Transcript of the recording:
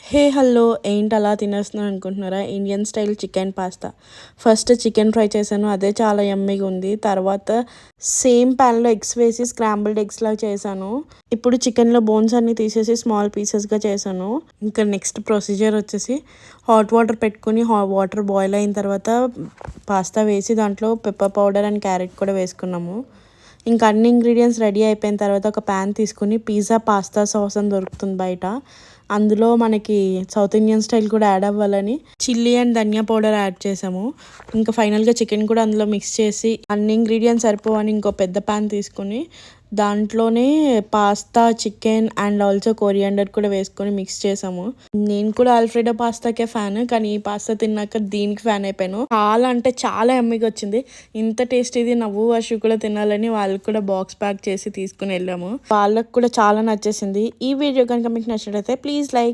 Hey hello ఏంటి అలా తినేస్తున్నాను అనుకుంటున్నారా? Indian style chicken pasta. First chicken fry చేశాను, అదే చాలా యమ్మీగా ఉంది. తర్వాత సేమ్ ప్యాన్లో ఎగ్స్ వేసి స్క్రాంబుల్డ్ ఎగ్స్ లాగా చేశాను. ఇప్పుడు చికెన్లో బోన్స్ అన్ని తీసేసి స్మాల్ పీసెస్గా చేశాను. ఇంకా నెక్స్ట్ ప్రొసీజర్ వచ్చేసి హాట్ వాటర్ పెట్టుకుని వాటర్ బాయిల్ అయిన తర్వాత పాస్తా వేసి దాంట్లో పెప్పర్ పౌడర్ అండ్ క్యారెట్ కూడా వేసుకున్నాము. ఇంకా అన్ని ఇంగ్రీడియంట్స్ రెడీ అయిపోయిన తర్వాత ఒక ప్యాన్ తీసుకుని పిజ్జా పాస్తా సాస్ అని దొరుకుతుంది బయట, అందులో మనకి సౌత్ ఇండియన్ స్టైల్ కూడా యాడ్ అవ్వాలని chilli and dhaniya powder add చేసాము. ఇంకా ఫైనల్గా చికెన్ కూడా అందులో మిక్స్ చేసి అన్ని ఇంగ్రీడియంట్స్ సరిపోవని ఇంకో పెద్ద ప్యాన్ తీసుకుని దాంట్లోనే pasta, chicken and also coriander కూడా వేసుకొని మిక్స్ చేసాము. నేను కూడా ఆల్ఫ్రెడో పాస్తాకే ఫ్యాన్, కానీ ఈ పాస్తా తిన్నాక దీనికి ఫ్యాన్ అయిపోయాను. చాలా అంటే చాలా ఎమ్మిగా వచ్చింది. ఇంత టేస్ట్ ఇది నవ్వు వర్షు కూడా తినాలని వాళ్ళకి కూడా బాక్స్ ప్యాక్ చేసి తీసుకుని వెళ్ళాము. వాళ్ళకి కూడా చాలా నచ్చేసింది. ఈ వీడియో కనుక మీకు నచ్చినట్లయితే ప్లీజ్ లైక్